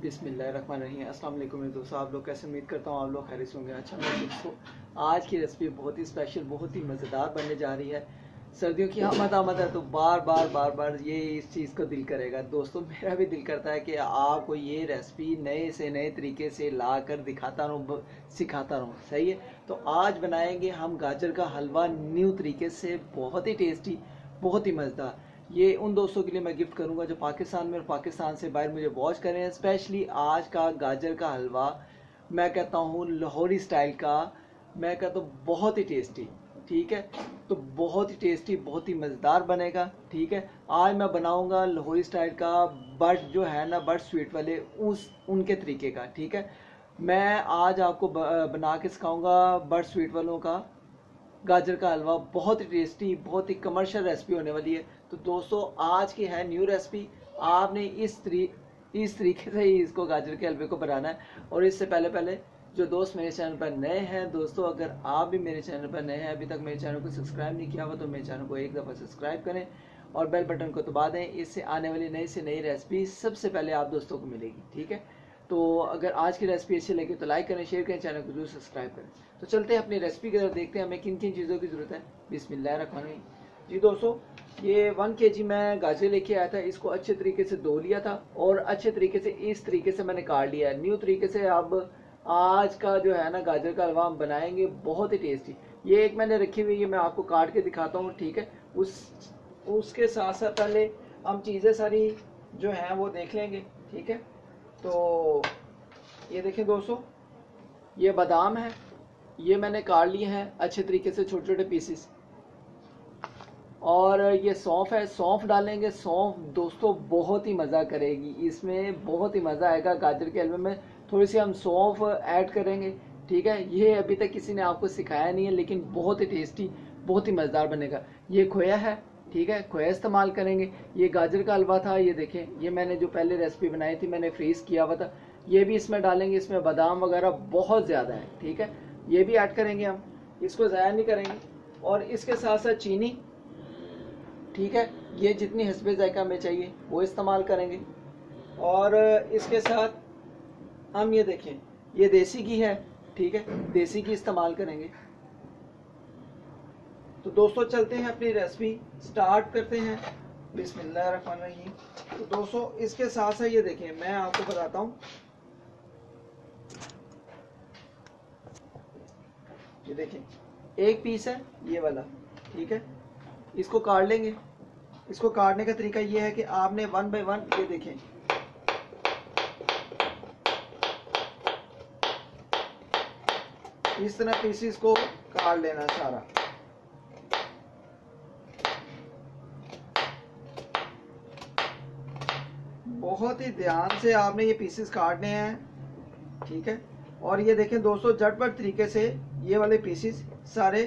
बिस्मिल्लाहिर्रहमानिर्रहीम। अस्सलाम वालेकुम मेरे दोस्तों, आप लोग कैसे? उम्मीद करता हूँ आप लोग खैरियत से होंगे। अच्छा मेरे दोस्तों, आज की रेसिपी बहुत ही स्पेशल, बहुत ही मज़ेदार बनने जा रही है। सर्दियों की आमद है तो बार बार ये इस चीज़ को दिल करेगा। दोस्तों मेरा भी दिल करता है कि आपको ये रेसिपी नए से नए तरीके से ला कर दिखाता रहूँ, सिखाता रहूँ। सही है। तो आज बनाएंगे हम गाजर का हलवा न्यू तरीके से, बहुत ही टेस्टी, बहुत ही मज़ेदार। ये उन दोस्तों के लिए मैं गिफ्ट करूंगा जो पाकिस्तान में और पाकिस्तान से बाहर मुझे वॉच करें। स्पेशली आज का गाजर का हलवा मैं कहता हूँ लाहौरी स्टाइल का, मैं कहता हूँ बहुत ही टेस्टी। ठीक है, तो बहुत ही टेस्टी, बहुत ही मज़ेदार बनेगा। ठीक है, आज मैं बनाऊंगा लाहौरी स्टाइल का, बट जो है ना बट स्वीट वाले उनके तरीके का। ठीक है, मैं आज आपको बना के सिखाऊंगा बट स्वीट वालों का गाजर का हलवा। बहुत ही टेस्टी, बहुत ही कमर्शियल रेसिपी होने वाली है। तो दोस्तों आज की है न्यू रेसिपी। आपने इस तरीके से ही इसको गाजर के हलवे को बनाना है। और इससे पहले जो दोस्त मेरे चैनल पर नए हैं, दोस्तों अगर आप भी मेरे चैनल पर नए हैं, अभी तक मेरे चैनल को सब्सक्राइब नहीं किया हुआ तो मेरे चैनल को एक दफ़ा सब्सक्राइब करें और बेल बटन को दबा दें। इससे आने वाली नई से नई रेसिपी सबसे पहले आप दोस्तों को मिलेगी। ठीक है, तो अगर आज की रेसिपी अच्छी लगे तो लाइक करें, शेयर करें, चैनल को जरूर सब्सक्राइब करें। तो चलते हैं अपनी रेसिपी की तरफ, देखते हैं हमें किन किन चीज़ों की ज़रूरत है। बिस्मिल्लाहिर्रहमानिर्रहीम। जी दोस्तों, ये 1 kg मैं गाजर लेके आया था। इसको अच्छे तरीके से धो लिया था और अच्छे तरीके से इस तरीके से मैंने काट लिया है न्यू तरीके से। अब आज का जो है ना गाजर का हलवा हम बनाएंगे बहुत ही टेस्टी। ये एक मैंने रखी हुई है, मैं आपको काट के दिखाता हूँ। ठीक है, उसके साथ साथ पहले हम चीज़ें सारी जो हैं वो देख लेंगे। ठीक है, तो ये देखें दोस्तों, ये बादाम है, ये मैंने काट लिए हैं अच्छे तरीके से छोटे छोटे पीसेस। और ये सौंफ है, सौंफ डालेंगे। सौंफ दोस्तों बहुत ही मज़ा करेगी इसमें, बहुत ही मज़ा आएगा। गाजर के हलवे में थोड़ी सी हम सौंफ ऐड करेंगे। ठीक है, ये अभी तक किसी ने आपको सिखाया नहीं है, लेकिन बहुत ही टेस्टी, बहुत ही मज़ेदार बनेगा। ये खोया है, ठीक है, खोया इस्तेमाल करेंगे। ये गाजर का हलवा था, ये देखें, ये मैंने जो पहले रेसिपी बनाई थी मैंने फ्रीज़ किया हुआ था, ये भी इसमें डालेंगे। इसमें बादाम वगैरह बहुत ज़्यादा है। ठीक है, ये भी ऐड करेंगे हम, इसको ज़ाया नहीं करेंगे। और इसके साथ साथ चीनी, ठीक है, ये जितनी हस्बे जायका हमें चाहिए वो इस्तेमाल करेंगे। और इसके साथ हम ये देखें, ये देसी घी है। ठीक है, देसी घी इस्तेमाल करेंगे। तो दोस्तों चलते हैं अपनी रेसिपी स्टार्ट करते हैं। बिस्मिल्लाहिर्रहमानिर्रहीम। तो दोस्तों इसके साथ साथ ये देखें, मैं आपको बताता हूँ, ये देखें एक पीस है ये वाला। ठीक है, इसको काट लेंगे। इसको काटने का तरीका ये है कि आपने 1 बाय 1 ये देखें, इस तरह पीसेस को काट लेना सारा। बहुत ही ध्यान से आपने ये पीसेस काटने हैं। ठीक है, और ये देखें दोस्तों, झटपट तरीके से ये वाले पीसेस सारे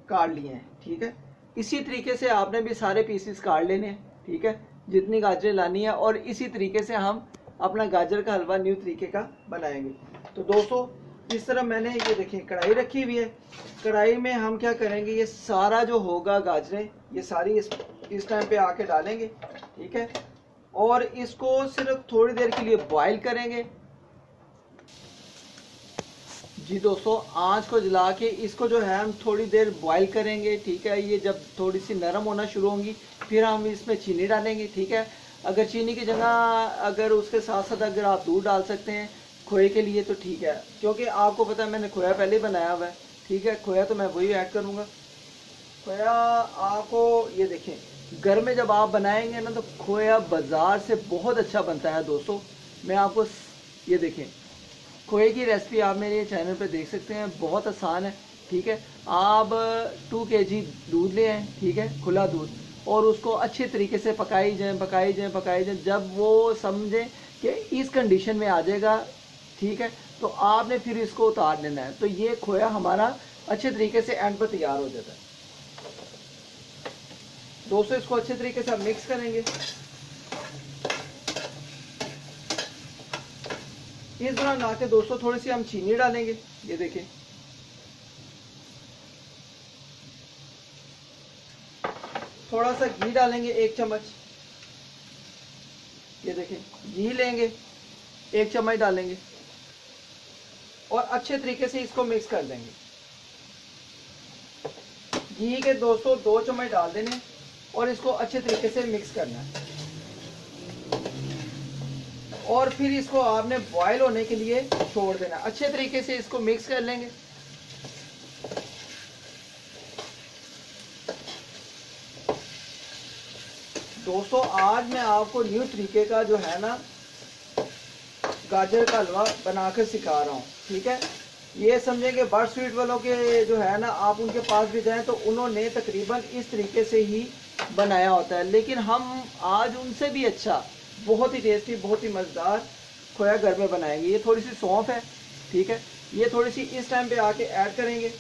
काट लिए हैं। ठीक है, इसी तरीके से आपने भी सारे पीसेस काट लेने हैं। ठीक है, जितनी गाजरें लानी है, और इसी तरीके से हम अपना गाजर का हलवा न्यू तरीके का बनाएंगे। तो दोस्तों इस तरह मैंने ये देखें कढ़ाई रखी हुई है। कढ़ाई में हम क्या करेंगे, ये सारा जो होगा गाजरें ये सारी इस टाइम पे आके डालेंगे। ठीक है, और इसको सिर्फ थोड़ी देर के लिए बॉईल करेंगे। जी दोस्तों, आंच को जला के इसको जो है हम थोड़ी देर बॉईल करेंगे। ठीक है, ये जब थोड़ी सी नरम होना शुरू होंगी फिर हम इसमें चीनी डालेंगे। ठीक है, अगर चीनी की जगह अगर उसके साथ साथ अगर आप दूध डाल सकते हैं खोए के लिए तो ठीक है, क्योंकि आपको पता है मैंने खोया पहले ही बनाया हुआ है। ठीक है, खोया तो मैं वही ऐड करूँगा। खोया आपको ये देखें, घर में जब आप बनाएंगे ना तो खोया बाज़ार से बहुत अच्छा बनता है। दोस्तों मैं आपको ये देखें, खोए की रेसिपी आप मेरे चैनल पे देख सकते हैं, बहुत आसान है। ठीक है, आप 2 kg दूध ले आएँ। ठीक है, खुला दूध, और उसको अच्छे तरीके से पकाई जाए। जब वो समझें कि इस कंडीशन में आ जाएगा, ठीक है, तो आपने फिर इसको उतार लेना है। तो ये खोया हमारा अच्छे तरीके से एंड पर तैयार हो जाता है। दोस्तों इसको अच्छे तरीके से मिक्स करेंगे। इस दौरान आके दोस्तों थोड़ी सी हम चीनी डालेंगे। ये देखें, थोड़ा सा घी डालेंगे 1 चम्मच। ये देखें, घी लेंगे 1 चम्मच डालेंगे और अच्छे तरीके से इसको मिक्स कर देंगे। घी के दोस्तों 2 चम्मच डाल देने और इसको अच्छे तरीके से मिक्स करना है और फिर इसको आपने बॉयल होने के लिए छोड़ देना। अच्छे तरीके से इसको मिक्स कर लेंगे। दोस्तों आज मैं आपको न्यू तरीके का जो है ना गाजर का हलवा बनाकर सिखा रहा हूँ, ठीक है। ये समझेंगे बर्ड स्वीट वालों के जो है ना, आप उनके पास भी जाएं तो उन्होंने तकरीबन इस तरीके से ही बनाया होता है, लेकिन हम आज उनसे भी अच्छा, बहुत ही टेस्टी, बहुत ही मज़ेदार खोया घर में बनाएंगे। ये थोड़ी सी सौंफ है, ठीक है, ये थोड़ी सी इस टाइम पे आके ऐड करेंगे।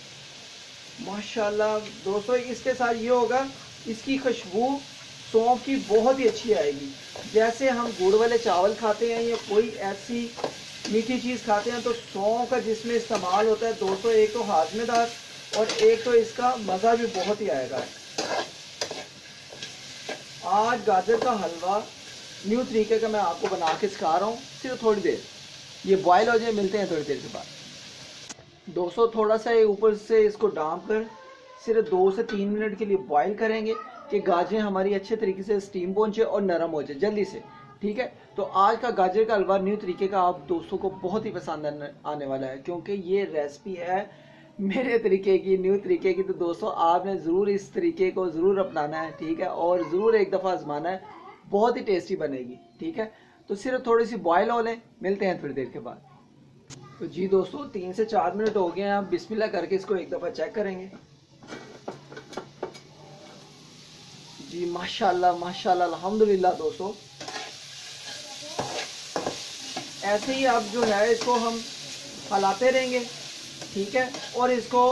माशाल्लाह दोस्तों इसके साथ ये होगा, इसकी खुशबू सौंफ की बहुत ही अच्छी आएगी। जैसे हम गुड़ वाले चावल खाते हैं या कोई ऐसी मीठी चीज़ खाते हैं तो सौंफ का जिसमें इस्तेमाल होता है दोस्तों, एक तो हाजमेदार और एक तो इसका मज़ा भी बहुत ही आएगा। आज गाजर का हलवा न्यू तरीके का मैं आपको बना के सिखा रहा हूँ। सिर्फ थोड़ी देर ये बॉयल हो जाए, मिलते हैं थोड़ी देर के बाद। दोस्तों थोड़ा सा ऊपर से इसको डांप कर सिर्फ 2 से 3 मिनट के लिए बॉयल करेंगे कि गाजरें हमारी अच्छे तरीके से स्टीम पहुंचे और नरम हो जाए जल्दी से, ठीक है। तो आज का गाजर का हलवा न्यू तरीके का आप दोस्तों को बहुत ही पसंद आने वाला है, क्योंकि ये रेसिपी है मेरे तरीके की, न्यू तरीके की। तो दोस्तों आपने ज़रूर इस तरीके को ज़रूर अपनाना है, ठीक है, और ज़रूर एक दफ़ा आजमाना है, बहुत ही टेस्टी बनेगी, ठीक है। तो सिर्फ थोड़ी सी बॉयल हो लें, मिलते हैं थोड़ी देर के बाद। तो जी दोस्तों 3 से 4 मिनट हो गए हैं, आप बिस्मिल्लाह करके इसको एक दफ़ा चेक करेंगे। जी माशाल्लाह माशाल्लाह अल्हम्दुलिल्लाह। दोस्तों ऐसे ही आप जो है इसको हम हलाते रहेंगे, ठीक है, और इसको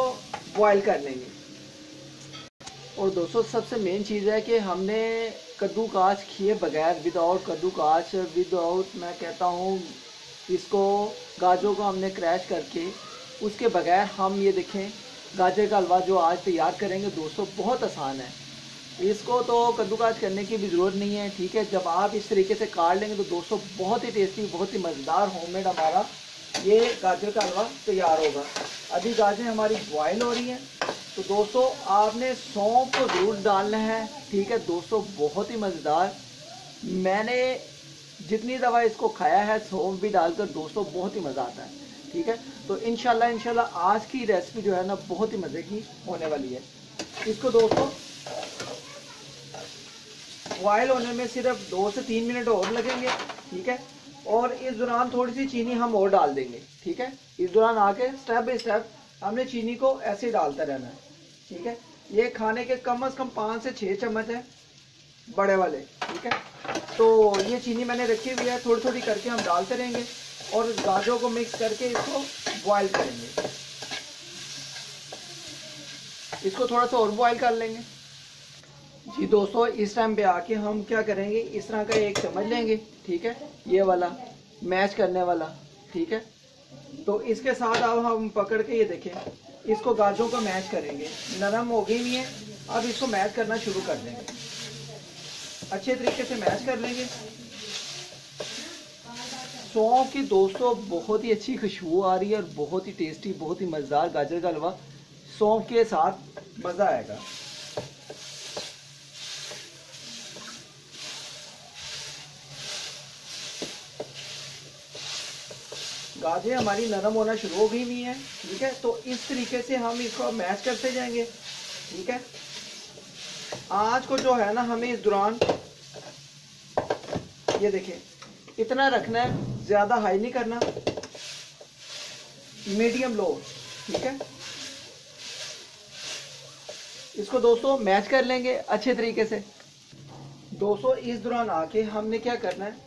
बॉयल कर लेंगे। और दोस्तों सबसे मेन चीज़ है कि हमने कद्दू काश किए बगैर, विदाउट कद्दू काश, विदाउट मैं कहता हूँ इसको गाजरों को हमने क्रैश करके उसके बगैर हम ये देखें गाजर का हलवा जो आज तैयार करेंगे दोस्तों, बहुत आसान है। इसको तो कद्दूकाश करने की भी ज़रूरत नहीं है, ठीक है। जब आप इस तरीके से काट लेंगे तो दोस्तों बहुत ही टेस्टी, बहुत ही मज़ेदार होममेड हमारा ये गाजर का हलवा तैयार होगा। अभी गाजरें हमारी बॉयल हो रही हैं, तो दोस्तों आपने सौंफ को ज़रूर डालना है, ठीक है दोस्तों, बहुत ही मज़ेदार। मैंने जितनी दफ़ा इसको खाया है सौंफ भी डालकर दोस्तों, बहुत ही मज़ा आता है, ठीक है। तो इंशाल्लाह आज की रेसिपी जो है ना बहुत ही मज़े की होने वाली है। इसको दोस्तों बॉयल होने में सिर्फ 2 से 3 मिनट और लगेंगे, ठीक है। और इस दौरान थोड़ी सी चीनी हम और डाल देंगे, ठीक है। इस दौरान आके स्टेप बाय स्टेप हमने चीनी को ऐसे डालता रहना है, ठीक है। ये खाने के कम से कम 5 से 6 चम्मच है बड़े वाले, ठीक है। तो ये चीनी मैंने रखी हुई है, थोड़ी थोड़ी करके हम डालते रहेंगे और गाजरों को मिक्स करके इसको बॉयल करेंगे। इसको थोड़ा सा और बॉयल कर लेंगे। जी दोस्तों इस टाइम पे आके हम क्या करेंगे, इस तरह का एक चम्मच लेंगे, ठीक है, ये वाला मैच करने वाला, ठीक है। तो इसके साथ अब हम पकड़ के ये देखें, इसको गाजरों को मैच करेंगे। नरम हो गई नहीं है, अब इसको मैच करना शुरू कर देंगे, अच्छे तरीके से मैच कर लेंगे। सौंफ की दोस्तों बहुत ही अच्छी खुशबू आ रही है और बहुत ही टेस्टी, बहुत ही मज़ेदार गाजर का हलवा सौंफ के साथ मज़ा आएगा। गाजरें हमारी नरम होना शुरू हो गई हुई हैं, ठीक है। तो इस तरीके से हम इसको मैच करते जाएंगे, ठीक है। आज को जो है ना हमें इस दौरान ये देखें इतना रखना है, ज़्यादा हाई नहीं करना, मीडियम लो, ठीक है। इसको दोस्तों मैच कर लेंगे अच्छे तरीके से। दोस्तों इस दौरान आके हमने क्या करना है,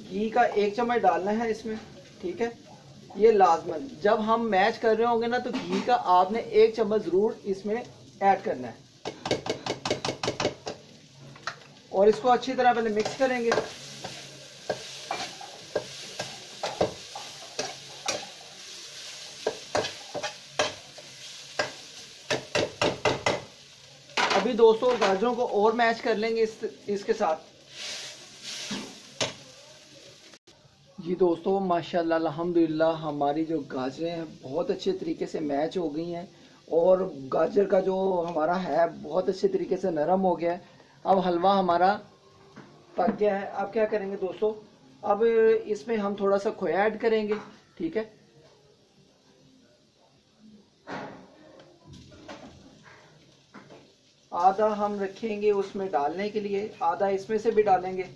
घी का 1 चम्मच डालना है इसमें, ठीक है। ये लाजमन जब हम मैच कर रहे होंगे ना तो घी का आपने 1 चम्मच ज़रूर इसमें ऐड करना है और इसको अच्छी तरह पहले मिक्स करेंगे। अभी दोस्तों गाजरों को और मैच कर लेंगे इसके साथ। जी दोस्तों, माशाल्लाह अल्हम्दुलिल्लाह हमारी जो गाजरें हैं बहुत अच्छे तरीके से मैच हो गई हैं और गाजर का जो हमारा है बहुत अच्छे तरीके से नरम हो गया है। अब हलवा हमारा पक गया है। अब क्या करेंगे दोस्तों, अब इसमें हम थोड़ा सा खोया ऐड करेंगे। ठीक है, आधा हम रखेंगे उसमें डालने के लिए, आधा इसमें से भी डालेंगे।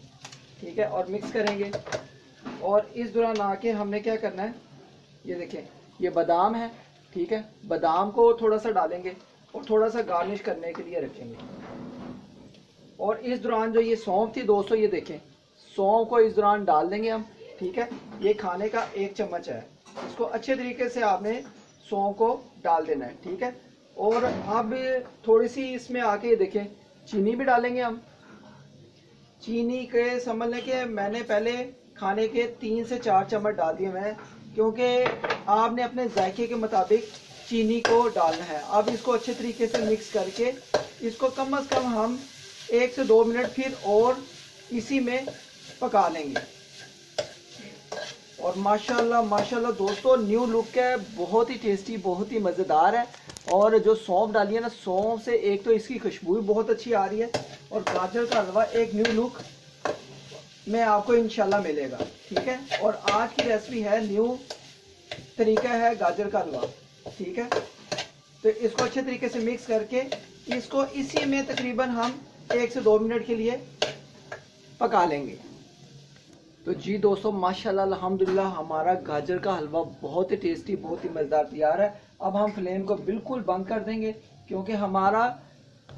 ठीक है, और मिक्स करेंगे। और इस दौरान आके हमने क्या करना है, ये देखें, ये बादाम है। ठीक है, बादाम को थोड़ा सा डालेंगे और थोड़ा सा गार्निश करने के लिए रखेंगे। और इस दौरान जो ये सौंफ थी दोस्तों, ये देखें, सौंफ को इस दौरान डाल देंगे हम। ठीक है, ये खाने का 1 चम्मच है, इसको अच्छे तरीके से आपने सौंफ को डाल देना है। ठीक है, और अब थोड़ी सी इसमें आके देखें, चीनी भी डालेंगे हम। चीनी के समझ लें कि मैंने पहले खाने के 3 से 4 चम्मच डाल दिए मैं, क्योंकि आपने अपने जायके के मुताबिक चीनी को डालना है। अब इसको अच्छे तरीके से मिक्स करके इसको कम से कम हम 1 से 2 मिनट फिर और इसी में पका लेंगे। और माशाल्लाह माशाल्लाह दोस्तों, न्यू लुक है, बहुत ही टेस्टी, बहुत ही मज़ेदार है। और जो सौंफ डाली है ना, सौंफ से एक तो इसकी खुशबू भी बहुत अच्छी आ रही है और गाजर का हलवा एक न्यू लुक में आपको इंशाल्लाह मिलेगा। ठीक है, और आज की रेसिपी है, न्यू तरीका है गाजर का हलवा। ठीक है, तो इसको अच्छे तरीके से मिक्स करके इसको इसी में तकरीबन हम 1 से 2 मिनट के लिए पका लेंगे। तो जी दोस्तों, माशाल्लाह अल्हम्दुलिल्लाह हमारा गाजर का हलवा बहुत ही टेस्टी, बहुत ही मज़ेदार तैयार है। अब हम फ्लेम को बिल्कुल बंद कर देंगे क्योंकि हमारा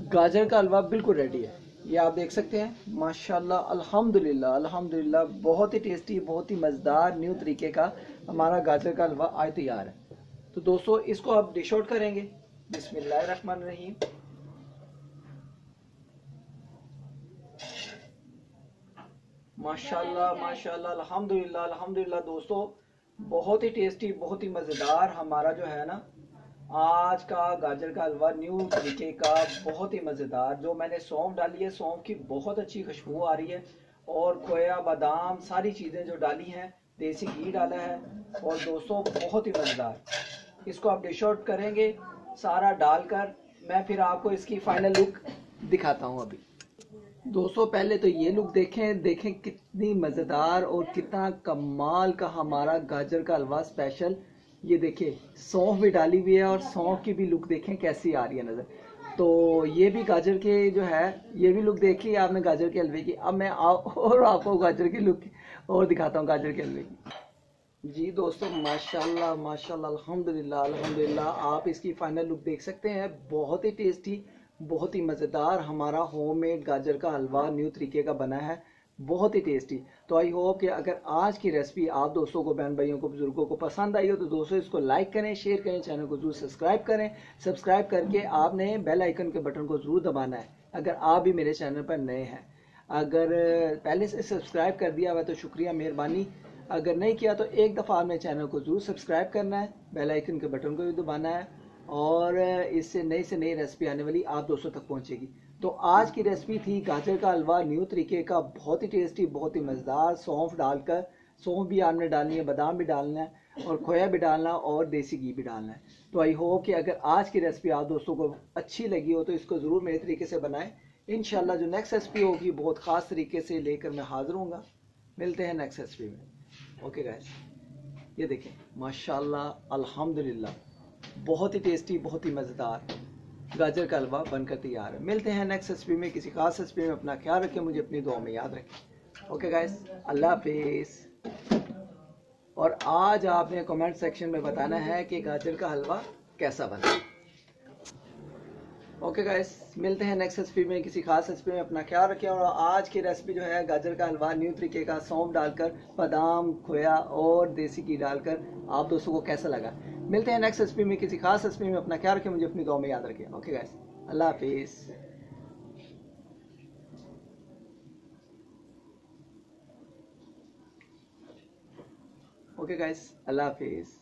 गाजर का हलवा बिल्कुल रेडी है। ये आप देख सकते हैं, माशाल्लाह अल्हम्दुलिल्लाह अल्हम्दुलिल्लाह बहुत ही टेस्टी, बहुत ही मज़ेदार न्यू तरीके का हमारा गाजर का हलवा आज तैयार है। तो दोस्तों, इसको आप डिश आउट करेंगे। बिस्मिल्लाहिर्रहमानिर्रहीम। माशाल्लाह माशाल्लाह अल्हम्दुलिल्लाह अल्हम्दुलिल्लाह दोस्तों, बहुत ही टेस्टी, बहुत ही मज़ेदार हमारा जो है ना आज का गाजर का हलवा न्यू तरीके का, बहुत ही मज़ेदार। जो मैंने सौंफ डाली है, सौंफ की बहुत अच्छी खुशबू आ रही है और खोया, बादाम, सारी चीज़ें जो डाली हैं, देसी घी डाला है और दोस्तों बहुत ही मज़ेदार। इसको आप डिश आउट करेंगे सारा डालकर। मैं फिर आपको इसकी फाइनल लुक दिखाता हूँ। अभी दोस्तों पहले तो ये लुक देखें, देखें कितनी मज़ेदार और कितना कमाल का हमारा गाजर का हलवा स्पेशल। ये देखिए, सौंफ भी डाली हुई है और सौंफ की भी लुक देखें कैसी आ रही है नज़र। तो ये भी गाजर के जो है, ये भी लुक देख ली आपने गाजर के हलवे की। अब मैं और आपको गाजर की लुक और दिखाता हूँ गाजर के हलवे की। जी दोस्तों, माशाल्लाह माशाल्लाह अल्हम्दुलिल्लाह अल्हम्दुलिल्लाह, आप इसकी फाइनल लुक देख सकते हैं। बहुत ही टेस्टी, बहुत ही मज़ेदार हमारा होममेड गाजर का हलवा न्यू तरीके का बना है, बहुत ही टेस्टी। तो आई होप कि अगर आज की रेसिपी आप दोस्तों को, बहन भाइयों को, बुजुर्गों को पसंद आई हो तो दोस्तों इसको लाइक करें, शेयर करें, चैनल को जरूर सब्सक्राइब करें। सब्सक्राइब करके आपने बेल आइकन के बटन को जरूर दबाना है अगर आप भी मेरे चैनल पर नए हैं। अगर पहले से सब्सक्राइब कर दिया हुआ तो शुक्रिया, मेहरबानी। अगर नहीं किया तो एक दफ़ा मेरे चैनल को जरूर सब्सक्राइब करना है, बेल आइकन के बटन को भी दबाना है और इससे नई से नई रेसिपी आने वाली आप दोस्तों तक पहुंचेगी। तो आज की रेसिपी थी गाजर का हलवा न्यू तरीके का, बहुत ही टेस्टी, बहुत ही मज़ेदार। सौंफ डालकर, सौंफ भी आपने डालनी है, बादाम भी डालना है और खोया भी डालना और देसी घी भी डालना है। तो आई होप कि अगर आज की रेसिपी आप दोस्तों को अच्छी लगी हो तो इसको ज़रूर मेरे तरीके से बनाएं। इंशाल्लाह जो नेक्स्ट रेसिपी होगी बहुत ख़ास तरीके से लेकर मैं हाज़िर हूँगा। मिलते हैं नेक्स्ट रेसिपी में। ओके गाइस, ये देखें, माशाल्लाह अल्हम्दुलिल्लाह बहुत ही टेस्टी, बहुत ही मज़ेदार गाजर का हलवा बनकर तैयार है। मिलते हैं नेक्स्ट रेसिपी में, किसी खास रेसिपी में। अपना ख्याल रखें, मुझे अपनी दुआ में याद रखें। ओके गाइस, अल्लाह हाफिज़। और आज आपने कमेंट सेक्शन में बताना है कि गाजर का हलवा कैसा बना। ओके गाइस, मिलते हैं नेक्स्ट रेसिपी में, किसी खास रेसिपी में। अपना ख्याल रखें। और आज की रेसिपी जो है गाजर का हलवा न्यू तरीके का, सौंफ डालकर, बादाम, खोया और देसी घी डालकर, आप दोस्तों को कैसा लगा। मिलते हैं नेक्स्ट रेसिपी में, किसी खास रेसिपी में। अपना ख्याल रखें, मुझे अपनी दुआ में याद रखें। ओके गाइस, अल्लाह हाफिज़। ओके गाइस, अल्लाह हाफिज़।